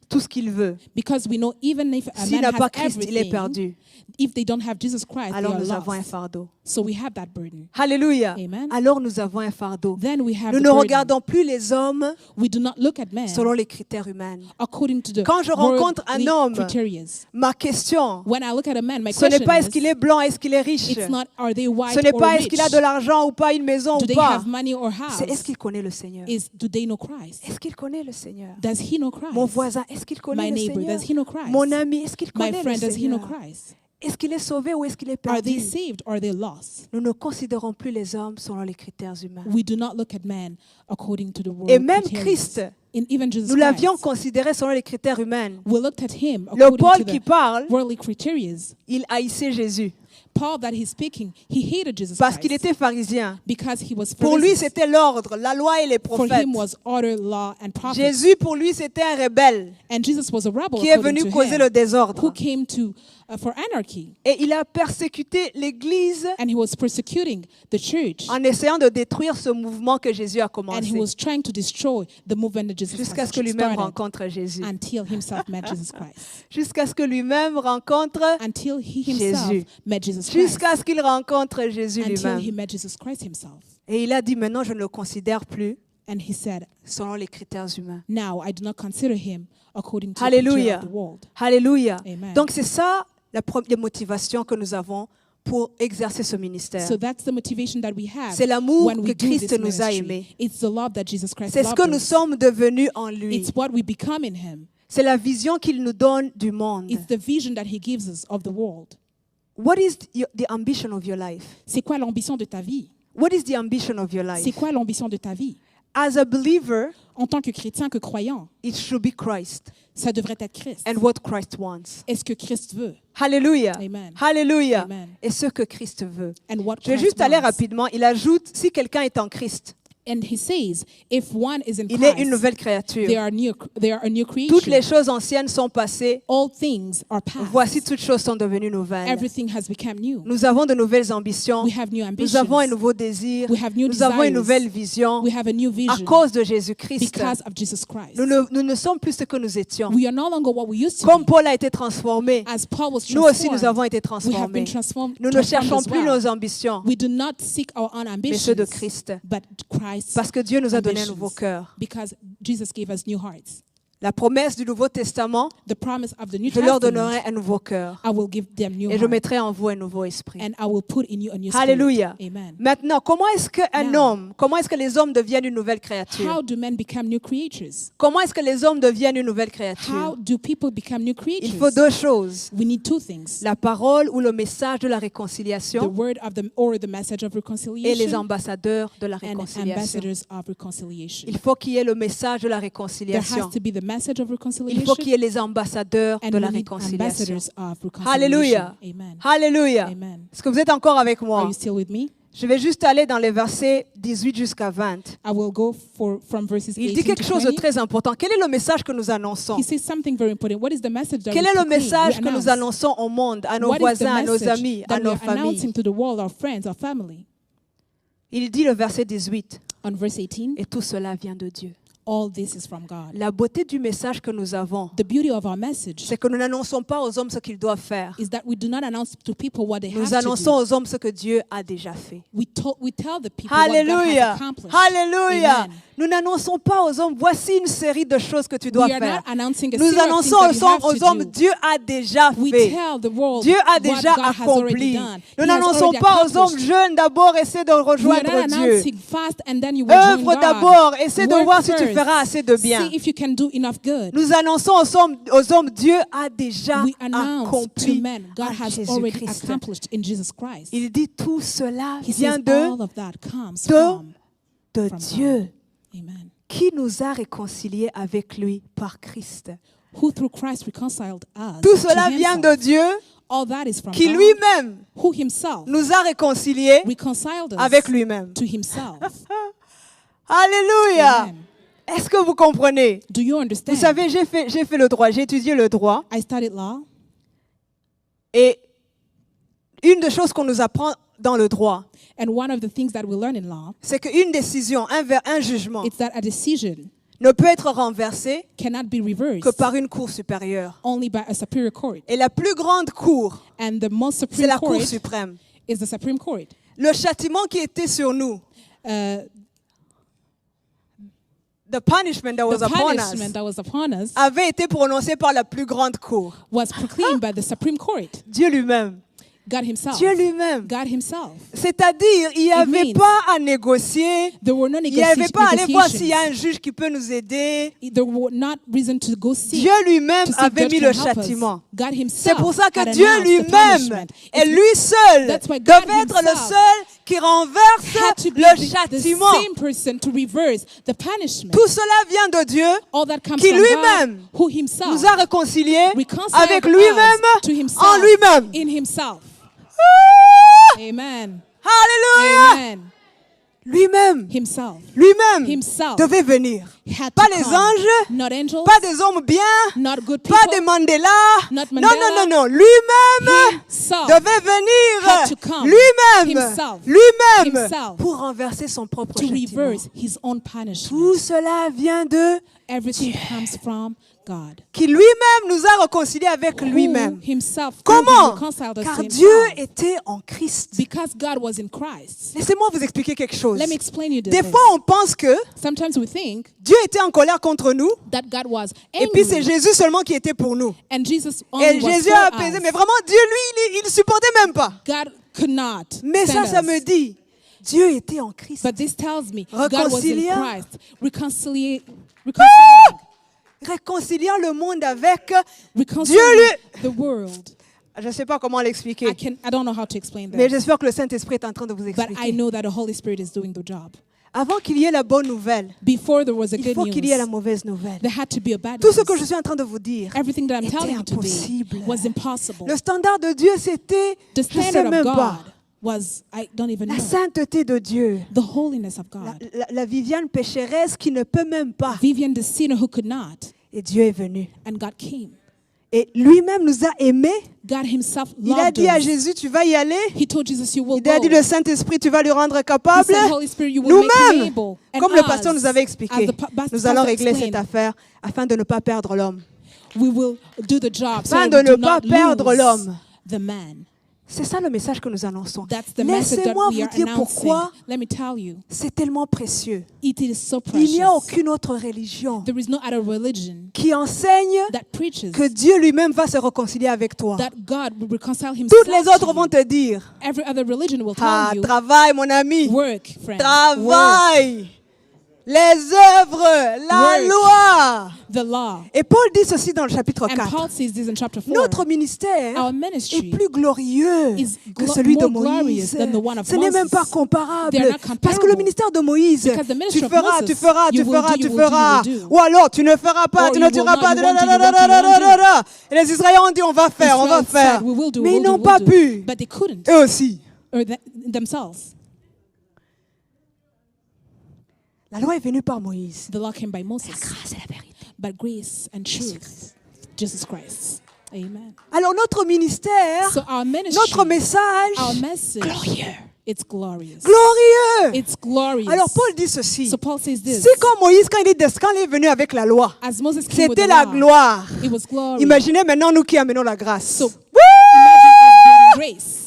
tout ce qu'il veut, Because we know even if a s'il man n'a has pas Christ, il est everything, perdu. if they don't have Jesus Christ, Alors they are nous avons un lost. fardeau. So we have that burden. Alléluia. Amen. Alors nous avons un fardeau. Then we have Nous the ne burden. regardons plus les hommes We do not look at men selon les critères humains. according to the Quand je rencontre un worldly homme, criteria. Ma question, When I look at a man, my ce n'est question pas is, est-ce qu'il est blanc, est-ce qu'il est riche. it's not are they white Ce n'est or pas est-ce rich? qu'il a de l'argent ou pas, une maison Do ou they pas. have money or house? C'est est-ce qu'il connaît le Seigneur. Do they know Christ? Est-ce qu'il connaît le Seigneur. Does he know Christ? Mon voisin, est-ce qu'il connaît My le neighbor, Seigneur. does he know Christ? Mon ami, est-ce qu'il My connaît le friend, does he know Seigneur. Christ? Est-ce qu'il est sauvé ou est-ce qu'il est Are they perdu. saved or are they lost? Nous ne considérons plus les hommes selon les critères humains. We do not look at men according to the world Et même criteria. Christ, Even Jesus nous l'avions Christ, considéré selon les critères humains. we looked at him Le according Paul to qui the parle, worldly criteria. il haïssait Jésus Paul that he's speaking, he hated Jesus parce qu'il Christ était pharisien. because he was Pour lui, Pharisee. c'était l'ordre, la loi et les For prophètes. him was order, law, and prophets. Jésus, pour lui, c'était un rebelle And Jesus was a rebel qui est according venu to causer him, le who désordre. came to for anarchy, Et il a persécuté l'Église and he was persecuting the church, en essayant de détruire ce mouvement que Jésus a and he commencé was trying to destroy the movement that Jesus jusqu'à ce Christ que lui-même started rencontre Jésus. until himself met Jesus Christ. Jusqu'à ce que lui-même rencontre, Until he himself Jésus. met Jesus Christ. jusqu'à ce qu'il rencontre Jésus Until he lui-même. met Jesus Christ himself. Et il a dit maintenant, je ne le considère plus And he said, selon les critères humains. now I do not consider him according to the criteria Alléluia. of the world. Alléluia. Amen. Donc c'est ça la première motivation que nous avons pour exercer ce ministère. So that's the motivation that we have C'est l'amour when we que do Christ this nous a ministry. aimés. It's the love that Jesus Christ C'est ce loved que nous us. sommes devenus en lui. It's what we become in him. C'est la vision qu'il nous donne du monde. It's the vision that he gives us of the world. What is the ambition of your life? C'est quoi l'ambition de ta vie? What is the ambition of your life? C'est quoi l'ambition de ta vie? As a believer, En tant que chrétien, que croyant, it should be Christ ça devrait être Christ. and what Christ wants. Est-ce que Christ veut? Hallelujah. Amen. Hallelujah. Amen. Et ce que Christ veut. And what Je vais Christ juste aller wants. rapidement. Il ajoute, si quelqu'un est en Christ, And he says, if one is in il est une Christ, nouvelle créature. they are a new Toutes creation. les choses anciennes sont passées. All things are past. Voici, toutes choses sont devenues nouvelles. Everything has become new. Nous avons de nouvelles ambitions. We have new Nous ambitions. avons un nouveau désir. We have new Nous avons une desires. nouvelle vision. We have a new À vision cause de Jésus-Christ. because of Jesus Christ. Nous ne sommes plus ce que nous étions. We are no longer what we used to Comme be. Paul a été transformé, As Paul was nous aussi nous transformed, avons été we have been transformés. transformed. Nous ne transformed cherchons as plus well. nos ambitions, We do not seek our own mais ceux de ambitions, Christ. but Christ's Parce que Dieu nous a donné un ambitions, nouveau cœur. because Jesus gave us new hearts. La promesse du Nouveau Testament, The promise of the New je leur Testament, donnerai un nouveau cœur. I will give them new Et je hearts, mettrai en vous un nouveau esprit. and I will put in you a new Alléluia. spirit. Amen. Maintenant, comment est-ce comment est-ce que les hommes deviennent une nouvelle créature? How do men become new creatures? Comment est-ce que les hommes deviennent une nouvelle How créature? do people become new creatures? Il faut deux choses. We need two things. La parole ou le message de la The réconciliation word of the message of et les reconciliation ambassadeurs de la and réconciliation. ambassadors of reconciliation. Il faut qu'il y ait le message de la There réconciliation. has to be the message of Il reconciliation faut qu'il y ait les ambassadeurs and de la we need réconciliation. ambassadors of reconciliation. Alléluia. Amen. Alléluia. Amen. Est-ce que vous êtes encore avec Are moi? you still with me? Je vais juste aller dans les versets 18 jusqu'à 20. I will go from verses Il 18 dit quelque to chose de 20. très important. Quel est le message que nous annonçons? He says something very important. What is the message that Quel we est le proclaim, message we que nous announce? annonçons au monde, à nos What is the voisins, à nos message amis, à that we nos are announcing familles? to the world, our friends, our family? Il dit le verset 18. On verse 18, Et tout cela vient de Dieu. all this is from God. La beauté du message que nous avons, The beauty of our message c'est que nous n'annonçons pas aux hommes ce qu'ils doivent faire. is that we do not announce to people what they have Nous to annonçons do. aux hommes ce que Dieu a déjà fait. We tell the people what God Alléluia. has accomplished. Alléluia. Amen. Nous n'annonçons pas aux hommes, voici une série de choses que tu dois We are faire. not announcing a Nous series of annonçons things that you have aux to hommes, do. Dieu a déjà We fait. tell the world Dieu a what déjà God has already accompli. done. Nous He has n'annonçons already pas aux hommes accomplished. jeunes, d'abord essaie de We are rejoindre not Dieu. announcing fast and then you will join Œuvre God. d'abord, essaie de Work voir si tu first. feras assez de bien. See if you can do enough good. Nous annonçons aux hommes, Dieu a déjà We announce to accompli men God en has already Jésus-Christ. accomplished in Jesus Christ. Il dit tout cela He vient says de all of that comes de from Dieu God. Amen. qui nous a réconciliés avec lui par Christ. Who through Christ reconciled us Tout to cela vient de himself. Dieu All that is from qui God, lui-même who himself nous a réconciliés reconciled us avec lui-même. to himself. Alléluia. Amen. Est-ce que vous comprenez? Do you understand? Vous savez, j'ai fait le droit, j'ai étudié le droit. I studied law, Et une des choses qu'on nous apprend dans le droit, and one of the things that we learn in law c'est qu'une décision, un jugement, is that a decision ne peut être renversé cannot be reversed que par une cour supérieure. only by a superior court. Et la plus grande cour, And the most c'est supreme la Cour court suprême. is the Supreme Court. Le châtiment qui était sur nous, Uh, the punishment that was the upon us, punishment that was upon us avait été prononcé par la plus grande cour, was proclaimed by the Supreme Court, Dieu lui-même. God himself. Dieu lui-même. God himself. C'est-à-dire, il n'y avait means pas à négocier, There were no il n'y avait pas à aller voir s'il y a negotiations. un juge qui peut nous aider. There were not reason to go see. Dieu lui-même to see avait judge mis can le help us. châtiment. God C'est himself pour ça que had Dieu announced the lui-même punishment. et lui seul That's why God devait être le himself seul qui renverse had to be le the châtiment. same person to reverse the punishment. Tout cela vient de Dieu All that comes qui from lui-même God, who himself nous a réconciliés reconciled avec us lui-même to himself en lui-même. in himself. Amen. Alléluia! Amen. Lui-même, Himself. lui-même Himself devait venir. had Pas to les come. anges, Not angels. pas des hommes bien, Not good people. pas des Mandela. Not Non, Mandela. non, non, non. Lui-même Himself devait venir. had to come. Lui-même, Himself. lui-même, Himself. pour renverser son propre to châtiment. reverse his own punishment. Tout cela vient de Everything comes from God. qui lui-même nous a réconciliés avec Who lui-même. himself Comment? reconciled us Car to Dieu himself. était en Christ. Because God was in Christ. Laissez-moi vous expliquer quelque chose. Let me explain you Des this. fois, on pense que Sometimes we think Dieu était en colère contre nous, that God was et puis c'est angry Jésus seulement qui était pour nous. and Jesus only Et was Jésus for a apaisé, us. mais vraiment, Dieu, lui, il ne supportait même pas. God could not Mais stand ça us. me dit, Dieu était en Christ. But this tells me God was in Réconciliant. Christ. Reconciliing Réconciliant le monde avec Dieu, reconciling the world Je ne sais pas comment l'expliquer, I don't know how to explain mais that. j'espère que le Saint-Esprit est en train de vous But I expliquer. know that the Holy Spirit is doing the job. Avant qu'il y ait la bonne nouvelle, Before there was a il good faut qu'il y ait la news, mauvaise nouvelle. there had to be a bad Tout ce que je news. suis en train de vous dire, Everything that I'm était telling you today impossible. was impossible. Le standard de Dieu, c'était, The je ne sais standard même of pas, God was, I don't even la know, sainteté de Dieu. the holiness of God. La Viviane pécheresse qui ne peut même pas. Vivian, the sinner who could not, Et Dieu est venu. and God came. Et lui-même nous a aimés. God himself Il a loved dit à us. Jésus, tu vas y aller. He told Jesus, you will Il a go. dit, le Saint-Esprit, tu vas lui rendre He capable. said, Holy Spirit, you will make him Nous-mêmes, able. And comme le us, pasteur nous avait as expliqué, the pastor nous allons régler explained, cette affaire afin de ne pas perdre l'homme. we will do the job so Afin that de we ne do pas not perdre lose l'homme. the man. C'est ça le message que nous annonçons. That's the message that Laissez-moi we vous are dire announcing. pourquoi Let me tell you, c'est tellement précieux. it is so Il n'y a precious. aucune autre religion There is no other religion qui enseigne that preaches que Dieu lui-même va se réconcilier avec toi. that God will reconcile himself Toutes les autres to vont you. te dire, Every other religion will ah, tell you, travaille mon ami, work, friend, work. travaille, les œuvres, la Work. loi. The law. Et Paul dit ceci dans le chapitre And 4. Paul says this in chapter 4. Notre ministère Our est ministry plus glorieux is que celui de more glorious Moïse. than the one of Ce n'est même Moses. pas comparable. They are not comparable. Parce que le ministère de Moïse, Because the ministry tu of feras, Moses, tu feras, tu you will feras, do, tu you will do, feras. you will do. Ou alors tu ne feras pas, Or tu you ne will tueras not, pas. you won't do, you won't do, you won't do. Et les Israéliens ont dit on va faire, on va Israel faire. said, we will do, Mais we'll ils do, n'ont we'll pas do. pu. But they couldn't, Eux aussi. or themselves. La loi est venue par Moïse. The law came by Moses, Grâce et la vérité. but grace and truth, Jesus Christ. Amen. Alors notre ministère, So our ministry, notre message, our message, glorieux. it's glorious. Glorieux. It's glorious. Alors Paul dit ceci. So Paul says this. C'est comme Moïse quand il est venu avec la loi. As Moses came with C'était the la law, gloire. it was glory. Imaginez maintenant nous qui amenons la grâce. So imagine us bringing grace.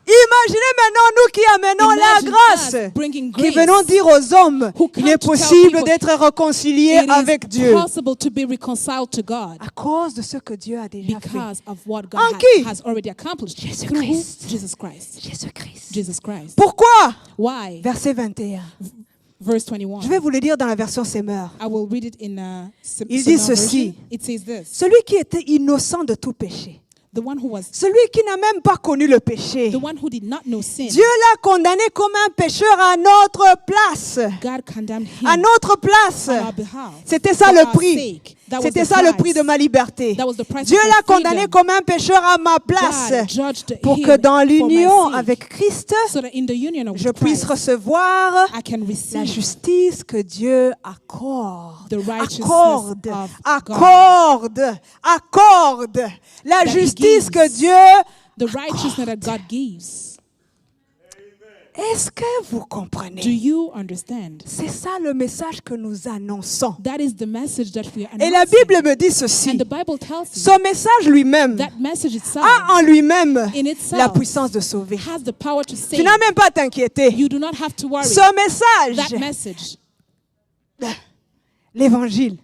Imaginez maintenant nous qui amenons la Imagine grâce. us bringing Qui grace. venons dire aux hommes Who qu'il come est to tell possible people d'être réconcilié It avec is Dieu. possible to be reconciled to God À cause de ce que Dieu a déjà fait. because of what God En qui? has already accomplished Jésus through who? Christ. Jesus Christ. Jésus-Christ. Jesus Christ. Pourquoi? Why? Verset 21. Verse 21. Je vais vous le dire dans la version Semeur. I will read it in Il dit Semeur ceci. version. It says this. Celui qui était innocent de tout péché. The one who was, Celui qui n'a même pas connu le péché. the one who did not know sin, Dieu l'a condamné comme un pécheur à notre place. God condemned him À notre place. on our behalf. C'était ça For le our prix. sake. That was C'était the ça le price. prix de ma liberté. That was the price Dieu of my l'a condamné freedom. comme un pécheur à ma place. God judged Pour him que dans for my l'union sake, avec Christ, so that in the union of je puisse Christ, recevoir I can la receive justice que Dieu accorde. the righteousness Accorde. of Accorde. Accorde. La That he justice gives. que Dieu. the righteousness that God gives. Est-ce que vous Do comprenez? you understand? C'est ça le message que nous annonçons. That is the message that we are Et la announcing. Bible me dit ceci. And the Bible tells us Son message lui-même that message itself a en lui-même in itself la puissance de sauver. has the power to Tu save. n'as même pas à t'inquiéter. You do not have to worry. Ce message, That message, l'évangile,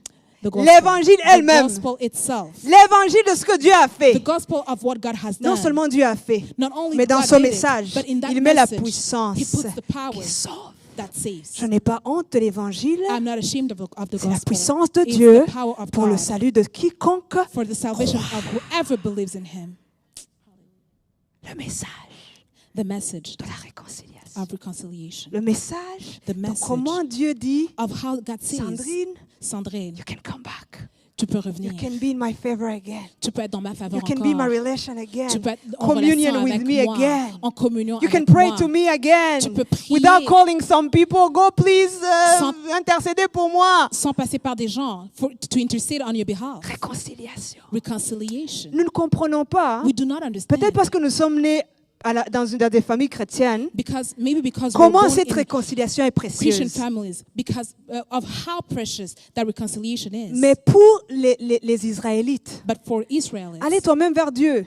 the gospel, l'évangile the elle-même, gospel itself, l'évangile de ce que Dieu a the fait. gospel of what God has Non done. seulement Dieu a fait, Not only mais dans God son did it, message, but in that il met la message, puissance He puts the power qui sauve. that saves. Je n'ai pas honte de l'évangile. I'm not ashamed of the C'est la gospel. puissance de It's Dieu the power of pour le God salut de quiconque. for the salvation of whoever believes in Him. Le message The message de la réconciliation. of reconciliation. Le message The de message comment Dieu dit, of how God says, Sandrine, Sandrine, you can come back. tu peux You revenir. can be in my favor again. Tu peux être dans ma faveur You can be my encore. relation again. Tu peux être en Communion relation with avec me moi, again. en communion You can avec pray moi. to me again. Tu peux prier. Without calling some people, go please Sans- intercéder pour moi. Sans passer par des gens to intercede on your behalf. Réconciliation. Reconciliation. Nous ne comprenons pas. We do not understand. Peut-être parce que nous sommes nés dans des familles chrétiennes. because we're Comment born cette in réconciliation est Christian précieuse. families because of how precious that reconciliation is. Mais pour les Israélites, But for Israelis, allez toi-même vers Dieu.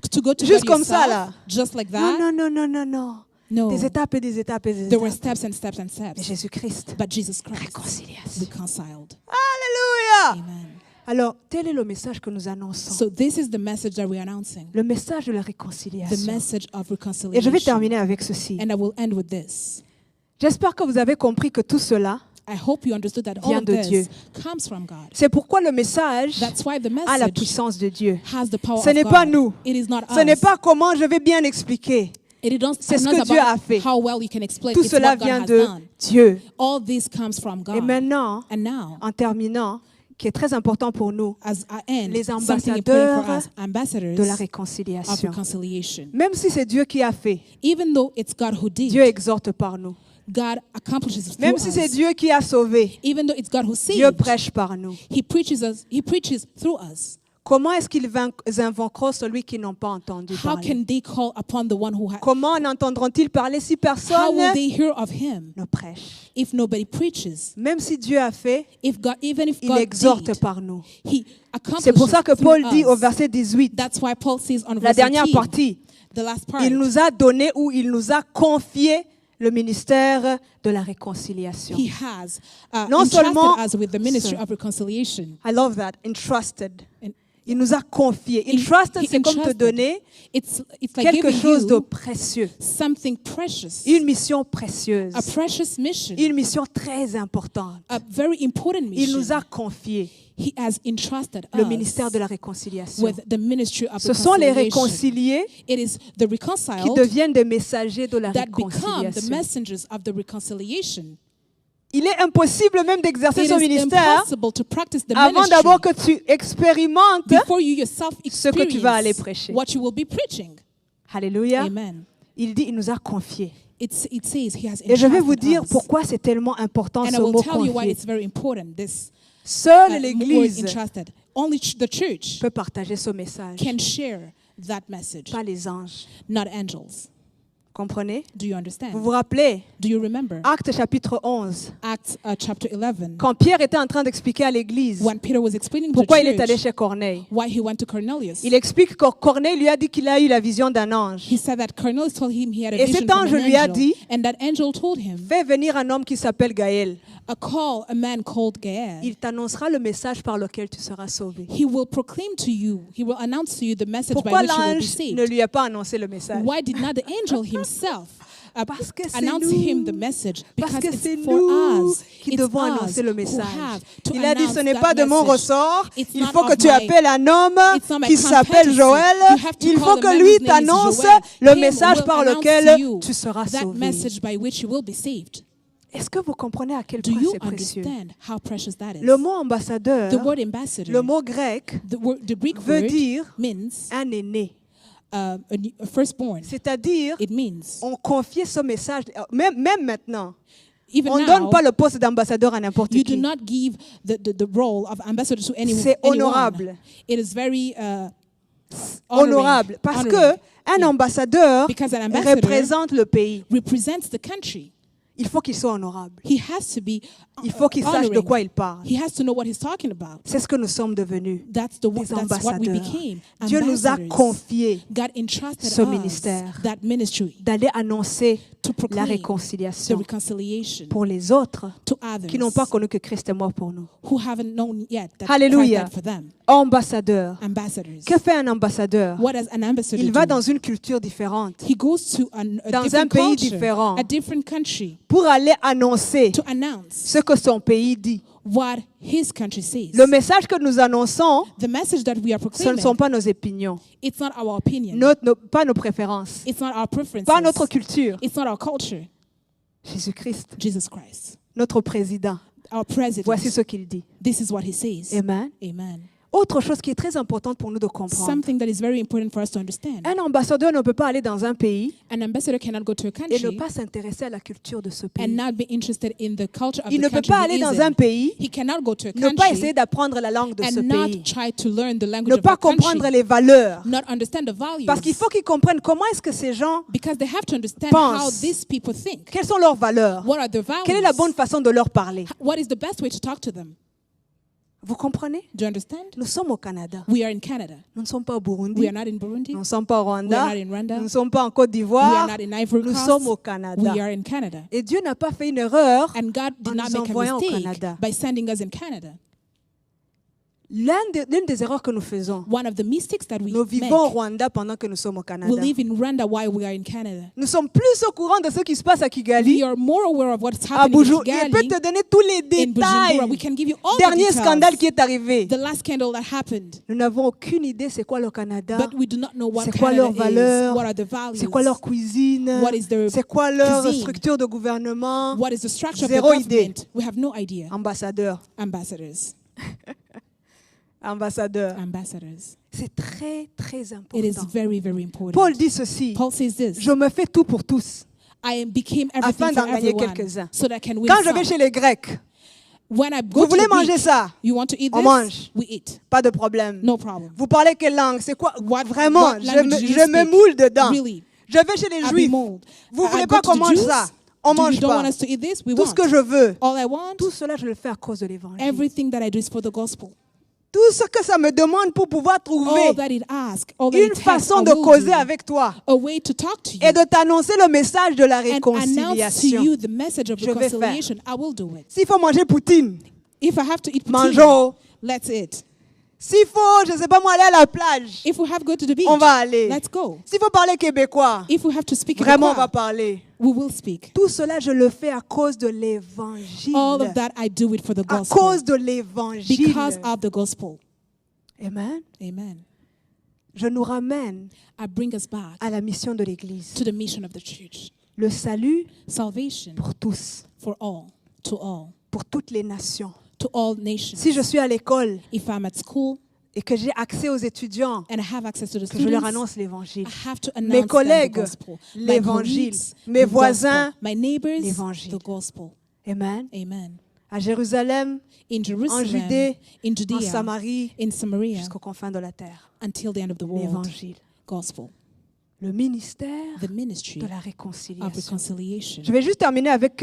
to go to Juste God comme yourself, ça, là. just like that, Non, non, non, non, non, non. no. Des étapes et des étapes et des There were étapes. steps and steps and Mais steps. Jésus-Christ. But Jesus Christ Réconciliation. reconciled. Alléluia. Amen. Alors, tel est le message que nous annonçons. So this is the message that we're announcing. Le message de la The réconciliation. message of Et je vais reconciliation. terminer avec ceci. And I will end with this. J'espère que vous avez compris que tout cela, I hope you understood that all vient of de Dieu. this comes from God. C'est pourquoi le message That's why the a la message puissance de Dieu. has the power Ce n'est of pas God. nous. It is not Ce n'est us. pas comment je vais bien expliquer. C'est ce It's que not Dieu a about fait. how well you can explain. Tout It's cela what God vient has de done. Dieu. All this comes from God. Et maintenant, And now, en terminant, qui est très important pour nous, as I end, les something important ambassadeurs for us, ambassadors de la of réconciliation. reconciliation. Même si c'est Dieu qui a fait, Even though it's God who did, Dieu exhorte par nous. God accomplishes through Même si c'est us. Dieu qui a sauvé, Even though it's God who Dieu saved, prêche par nous. He preaches through us. Comment est-ce qu'ils invoqueront celui qu'ils n'ont pas entendu How parler? can they call upon the one who has? Comment en entendront-ils parler si How personne will they hear of Him ne prêche? if nobody preaches? Même si Dieu a fait, Even if il God exhorte did, par nous. He accomplishes C'est pour ça que through Paul dit au us. verset 18, That's why Paul says on la verse dernière 18, partie, the last part, il nous a donné ou il nous a confié le ministère de la réconciliation. He has Non entrusted seulement us with the ministry ce- of reconciliation. I love that, entrusted. And Il nous a confié. He Entrusted, c'est comme te entrusted. donner It's like quelque giving chose de you précieux, something precious, une mission précieuse, a precious mission, une mission très importante. a very important Il mission. nous a confié He has entrusted le us ministère de la réconciliation. with the ministry of Ce sont les reconciliation. réconciliés It is the qui reconciled deviennent des messagers de la that become the réconciliation. messengers of the reconciliation. Il est impossible même d'exercer It son is ministère impossible to practice the avant ministry d'abord que tu expérimentes. before you yourself ce que tu vas aller experience prêcher. what you will be preaching. Alléluia. Amen. Il dit, il nous a confié. It says he has Et je vais vous entrusted dire us. pourquoi c'est tellement important And ce I will mot tell you why confier. it's very important. This Seule word l'Église entrusted. Only the church peut partager ce message, can share that message, pas les anges. not angels. Comprenez? Do you Vous understand? vous rappelez, Do you remember? Actes chapitre 11, Acts chapter 11, quand Pierre était en train d'expliquer à l'Église when Peter was explaining to pourquoi the il est allé church chez Corneille. why he went to Cornelius. Il explique que Corneille lui a dit qu'il a eu la vision d'un ange. He said that Cornelius told him he had a Et vision cet from ange an lui a angel, dit, and that angel told him, Fais venir un homme qui s'appelle Gaël. call a man called Gael. Il t'annoncera le message par lequel tu seras sauvé. He will proclaim to you, he will announce to you the message Pourquoi by which you will be l'ange saved. ne lui a pas annoncé le message? Why did not the angel himself Parce que c'est announce nous. him the message? Parce Because que it's c'est for nous us. qui It's devons us annoncer le who message. have to Il a dit, ce announce n'est that pas de mon message. ressort. It's Il not faut que of tu my- appelles un homme It's not my qui s'appelle competency. Joël. You have to Il call faut a que man lui whose name is t'annonce Joel. le Him message will par announce lequel to you tu seras that sauvé. message by which you will be saved. Est-ce que vous comprenez à quel Do point you c'est précieux? understand how precious that is? Le mot ambassadeur, The word ambassador, le mot grec, the Greek veut word dire means un aîné. a firstborn. C'est-à-dire, It means on confiait ce message, même maintenant, even on ne now donne pas le poste d'ambassadeur à n'importe you do qui. not give the role of ambassador to anyone. C'est honorable. It is very Honorable. Parce que un ambassadeur Because an ambassador représente le pays. represents the country. Il faut qu'il soit honorable. He has to be Il faut qu'il sache de honoring. quoi il parle. He has to know what he's talking about. C'est ce que nous sommes devenus. That's Des what we ambassadeurs. became. Dieu nous a Ambassadors. confié God entrusted ce us ministère. that ministry d'aller annoncer to la proclaim the réconciliation reconciliation pour les autres to others qui n'ont pas connu que Christ est mort pour nous. who haven't known yet that Alléluia. Christ died for them. Ambassadeur. Ambassadors. Que fait un ambassadeur? What does an ambassador Il va do? dans une culture différente He goes to a Dans different un pays culture, différent. a different country, pour aller annoncer to announce ce que son pays dit. what his country says. Le message que nous annonçons, The message that we are ce ne proclaiming, sont pas nos opinions, it's not our opinion. pas nos préférences, It's not our preferences. pas notre culture. It's not our culture. Jésus-Christ, Jesus Christ, notre président, our president. voici ce qu'il dit. This is what he says. Amen. Amen. Autre chose qui est très importante pour nous de comprendre. Something that is very important for us to understand. Un ambassadeur ne peut pas aller dans un pays An ambassador cannot go to a et ne country pas s'intéresser à la culture de ce and pays. not be interested in the culture of Il the ne peut country pas he aller is dans in. un pays, He cannot go to a ne pas essayer country d'apprendre la langue de ce and not pays, try to learn the language ne of pas that country. comprendre les valeurs. Not understand the values. Parce qu'il faut qu'ils comprennent comment est-ce que ces gens, Because they have to understand Pense. how these people think. quelles sont leurs valeurs, What are their values? quelle est la bonne façon de leur parler. What is the best way to talk to them? Vous comprenez? Do you understand? Nous sommes au Canada. We are in Canada. Nous ne sommes pas au Burundi. We are not in Burundi. Nous ne sommes pas au We are Rwanda. not in Rwanda. Nous ne sommes pas en Côte We are d'Ivoire. not in Ivory Nous Coast. sommes au Canada. We are in Canada. Et Dieu n'a pas fait une erreur And God en did not nous make a envoyant au mistake Canada. by sending us in Canada. L'une des erreurs que nous faisons, One of the mistakes that we nous make, vivons au Rwanda pendant que nous sommes au Canada. we live in Rwanda while we are in Canada. Nous sommes plus au courant de ce qui se passe à Kigali, We are more aware of what's à happening in Bujumbura. Je peux Kigali, te donner tous les in détails. Bujumbura. We can give you all Dernier the details. scandale qui est arrivé. The last scandal that happened. Nous n'avons aucune idée c'est quoi le Canada, But we do not know what c'est quoi Canada leurs valeurs, is, what are the values, c'est quoi leur cuisine, What is their c'est quoi leur cuisine? structure de gouvernement. what is the structure of Zéro the idée. government. We have no idea. Ambassadeur, Ambassadors. ambassadeur. Ambassadors. C'est très, très It is important. very, very important. Paul dit ceci, Paul says this. je me fais tout pour tous. Became Afin everything d'en for gagner everyone quelques-uns. so that I can win Quand je some. vais chez les Grecs, When I go vous to voulez the manger Greek, ça? you want to eat On this? mange. We eat. Pas de problème. No problem. Vous parlez quelle langue? C'est quoi? What Vraiment, je language do you me speak? moule dedans. Really? Je vais chez les I be Juifs. mold. Vous I voulez go pas to qu'on the mange Jews? ça? On Do you mange don't pas. want us to eat this? We Tout ce want. que je veux, All I want, tout cela, je le fais à cause de l'évangile. everything that I do is for the gospel. Tout ce que ça me demande pour pouvoir trouver All that it asks, all that une it takes, façon I de will causer do. avec toi A way to talk to you et de t'annoncer le message de la and announce to réconciliation. you the message of Je vais reconciliation. I will do it. S'il faut manger poutine, If I have to eat poutine, mangeons. let's eat. S'il faut, je ne sais pas moi, aller à la plage, If we have to go to the beach, on va aller. let's go. S'il faut parler québécois, If we have to speak vraiment on Québécois, va parler. we will speak. Tout cela, je le fais à cause de l'évangile. All of that I do it for the À gospel. cause de l'évangile. Because of the gospel. Amen. Amen. Je nous ramène I bring us back à la mission de l'Église. to the mission of the church. Le salut Salvation pour tous, for all, to all, pour toutes les nations. to all nations. Si je suis à l'école If I'm at school et que j'ai accès aux étudiants, and I have access to the que je leur students, annonce l'évangile. I have to Mes announce them the collègues, gospel. My l'évangile. colleagues, Mes the voisins, gospel. My neighbors, l'évangile. the gospel. Amen. Amen. À Jérusalem, In Jerusalem, Judée, in en Judea, Samarie, in Samaria, jusqu'aux confins de la terre. until the end of the world. L'évangile. Gospel. Le ministère The ministry de la of réconciliation. reconciliation. Je vais juste terminer avec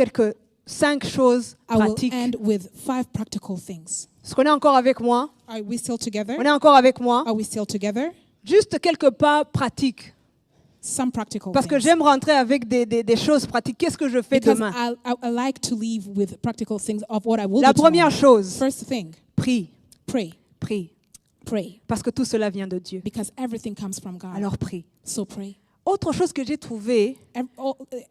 5 choses I will pratiques. end with 5 practical things. Est-ce qu'on est encore avec moi? Are we still together? On est encore avec moi? Are we still together? Juste quelques pas pratiques. Some practical Parce que things. j'aime rentrer avec des choses pratiques. Qu'est-ce que je fais Because demain? I like to leave with practical things of what I will La do première tomorrow. chose, First thing, prie, pray. prie. Pray. Parce que tout cela vient de Dieu. Because everything comes from God. Alors prie. So pray. Autre chose que j'ai trouvé,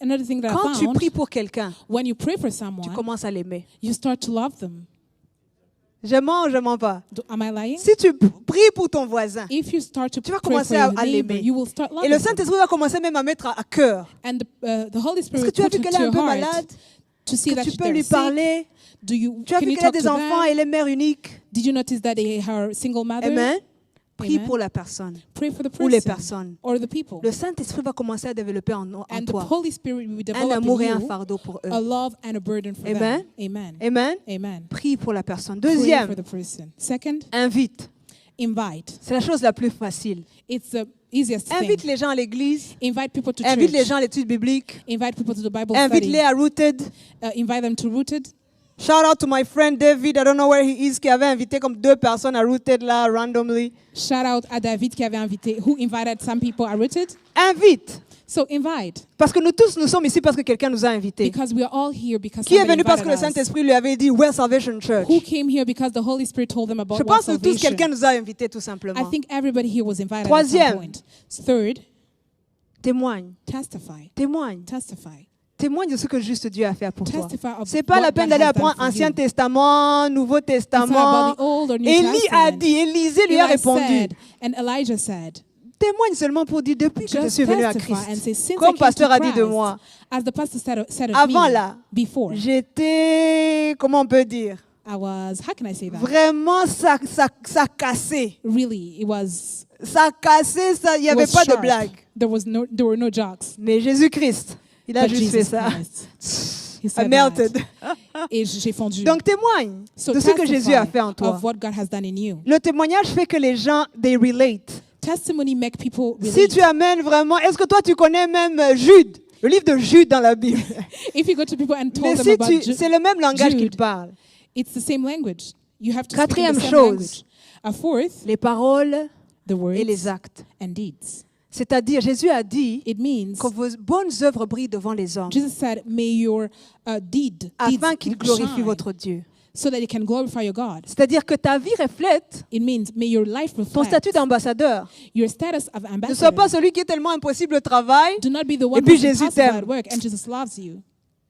Another thing that I quand tu found, pries pour quelqu'un, when you pray for tu someone, commences à l'aimer. you start to love them. Je mens ou je mens pas? Am I lying? Si tu pries pour ton voisin, If you start to tu vas pray for commencer your à neighbor, l'aimer. you will start et loving le them. Saint-Esprit va commencer même à mettre à cœur. And the Holy Est-ce Spirit que tu as will put vu it qu'elle est to un your peu heart malade? to see Que that tu peux they're lui sick. parler? Do you, Tu as can vu you qu'elle a talk des to enfants, them? elle est mère unique. Did you notice that they are single mother? Amen. Prie Amen. pour la personne Pray for the ou les person personnes. or the people. Le Saint-Esprit va commencer à développer en And the toi Holy Spirit will un develop amour et in un you fardeau pour eux. a love and a burden for Amen. them. Amen. Amen. Amen. Prie pour la personne. Pray Deuxième, for the person. Second, invite. invite. C'est la chose la plus facile. It's the easiest Invite thing. les gens à l'église. Invite people to Invite les church. gens à l'étude biblique. Invite people to the Bible Invite-les study. à Rooted. Invite them to Rooted. Shout out to my friend David, I don't know where he is, qui avait invité comme 2 personnes à Rooted là, randomly. Shout out à David qui avait invité, who invited some people at Rooted. Invite. So invite, Parce que nous tous, nous sommes ici parce que quelqu'un nous a invités. because we are all here because Qui est somebody venu parce que le invited us. Saint-Esprit lui avait dit, Well Salvation Church. Who came here because the Holy Spirit told them about Je what pense que tous, salvation. quelqu'un nous a invités tout I simplement. think everybody here was invited at Troisième. some point. Third, Témoigne. testify. Témoigne. Testify. Témoigne de ce que juste Dieu a fait pour toi. Testify of C'est pas what la peine God d'aller has done apprendre for Ancien you. Testament, Nouveau It's not Testament. about the Old or New Élie a Testament. dit, Élisée lui a Eli répondu. said, and Elijah said, Témoigne seulement pour dire depuis que je just suis venu à testify and Christ. say, since I Comme came pasteur to a dit de Christ, moi, as the pastor said of avant me, là, before, j'étais, comment on peut dire, I was, how can I say that? vraiment ça cassait. Really, it was, Ça cassait, il n'y avait was pas de sharp. blague. There were no jokes. Mais Jésus-Christ, il a But juste fait Jesus ça. Christ, he I said melted. that. Et j'ai fondu. Donc témoigne So de ce que Jésus a testify fait en toi. of what God has done in you. Le témoignage fait que les gens, they relate. Testimony make people Si relate. tu amènes vraiment, est-ce que toi tu connais même Jude, le livre de Jude dans la Bible? If you go to people and Mais told them si about c'est le même langage Jude, qu'ils parlent. it's the same language. You have to speak in Quatrième the same chose. language. A fourth, Les paroles the words et les actes. and deeds. C'est-à-dire, Jésus a dit It means, que vos bonnes œuvres brillent devant les hommes, Jesus said, may your deeds afin qu'ils glorifient shine, votre Dieu. so that it can glorify your God. C'est-à-dire que ta vie reflète It means may your life ton reflect statut d'ambassadeur. your status of Ne sois pas ambassador. celui qui est tellement impossible au travail, Do not be the one puis who's Jésus impossible t'aime. at work and Jesus loves you.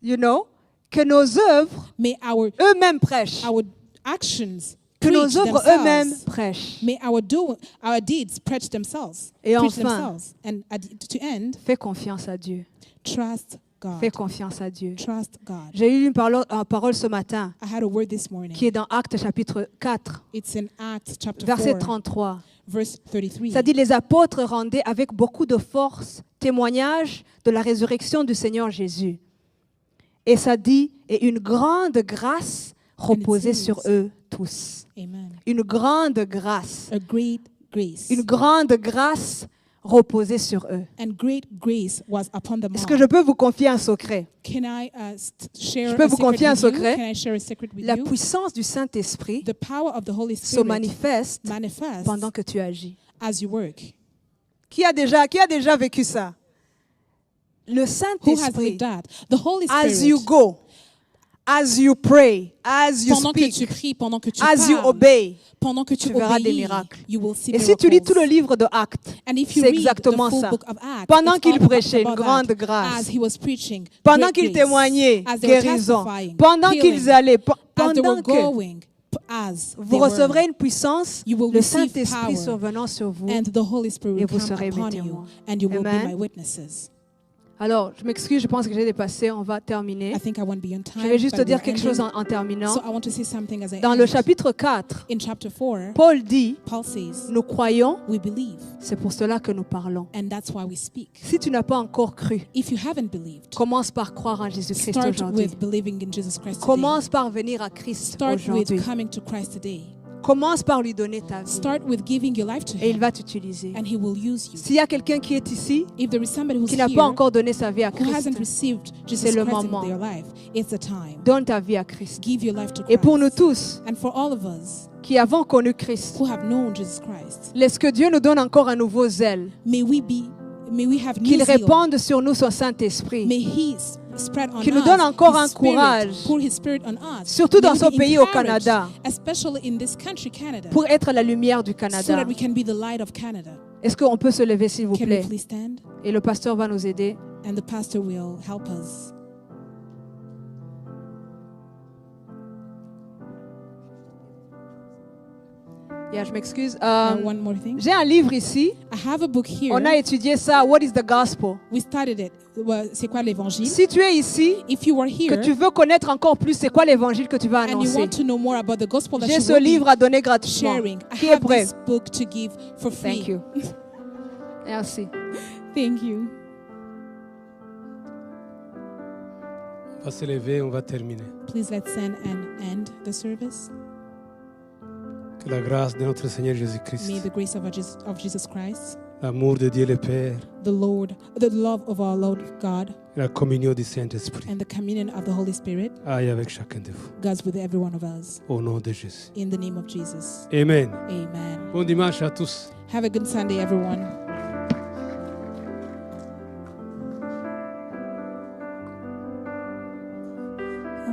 you know, que nos œuvres May eux-mêmes prêchent. our actions Que nos preach œuvres eux-mêmes themselves. prêchent. May our deeds preach themselves. Et preach enfin, themselves. And to end, Fais confiance à Dieu. trust God. Fais confiance à Dieu. Trust God. J'ai eu une parole ce matin I had a word this morning. qui est dans Actes chapitre 4, It's in Acts chapter verset 4, 33. verse 33. Ça dit, les apôtres rendaient avec beaucoup de force témoignage de la résurrection du Seigneur Jésus. Et ça dit, et une grande grâce reposait says- sur eux tous. Amen. Une grande grâce. A great grace. Une grande grâce reposait sur eux. And great grace was upon them Est-ce all. que je peux vous confier un secret? Can I share Je peux a vous secret confier un with you? secret? Can I share a secret with La you? puissance du Saint-Esprit The power of the Holy se Spirit manifeste manifests pendant que tu agis. as you work. Qui a déjà vécu ça? Le Who has Saint-Esprit, lived that? The Holy as you Spirit. go, as you pray, as you Pendant que tu speak, pries, pendant que tu as you parles, obey, pendant que tu tu verras des obéis, miracles. you will see Et si tu lis miracles. tout le livre de Actes, And if you c'est read exactement the full ça. book of Acts, Pendant it's qu'il all prêchait, about une grande that. grâce. As he was preaching, pendant great qu'ils grace. témoignaient, As they were guérison, testifying, pendant healing, qu'ils allaient, as they were pendant que going, as vous they were, recevrez une puissance, you will le receive Saint-Esprit power, survenant sur vous. and the Holy Spirit Et will vous come serez mes upon témoins. you, and you will Amen. be my witnesses. Alors, je m'excuse, je pense que j'ai dépassé, on va terminer. I think I won't be on time. Je vais juste te but dire we're quelque ending. chose en terminant. So I want to say something as I Dans le end. chapitre 4, In chapter 4, Paul dit, Paul says, nous croyons, we believe, c'est pour cela que nous parlons. and that's why we speak. Si tu n'as pas encore cru, If you haven't believed, commence par croire en Jésus-Christ start aujourd'hui. with believing in Jesus Christ today. Commence par venir à Christ Start aujourd'hui. with coming to Christ today. Commence par lui donner ta vie. Start with giving your life to Et il Him, va t'utiliser. and He will use you. S'il y a quelqu'un qui est ici, If there is somebody who's qui n'a here pas encore donné sa vie à who hasn't Christ, received Jesus c'est le Christ moment. in their life, it's the time. donne ta vie à Christ. Give your life to Et pour nous Christ. tous And for all of us qui avons connu Christ, who have known Jesus Christ, laisse que Dieu nous donne encore un nouveau zèle, may we have new qu'il zeal. répande sur nous son Saint-Esprit, May He spread on qu'il nous us donne encore His un Spirit, courage, pour His Spirit on us. surtout May dans we son be pays au encouraged, Canada, especially in this country, Canada, pour être la lumière du so Canada. that we can be the light of Canada. Est-ce qu'on peut se lever, s'il vous Can we plaît? please stand? Et le pasteur va nous aider. And the pastor will help us. Yeah, je m'excuse. One more thing. J'ai un livre ici. I have a book here. On a étudié ça. What is the gospel? We studied it. C'est quoi l'évangile? Si tu es ici, If you are que here tu veux connaître encore plus, c'est quoi l'évangile que tu vas and you annoncer? want to know more about the gospel that J'ai you ce will livre be à donner gratuitement. sharing, I Qui est have prêt? this book to give for free. Thank you. Merci. Thank you. On va se lever, on va terminer. Please let's stand and end the service. Que la grâce de notre Seigneur Jésus-Christ, May the grace of Jesus Christ, l'amour de Dieu le Père, the love of our Lord God, et la communion du Saint-Esprit and the communion of the Holy Spirit aille avec chacun de vous. goes with every one of us. Au nom de Jésus. In the name of Jesus. Amen. Amen. Bon dimanche à tous. Have a good Sunday, everyone.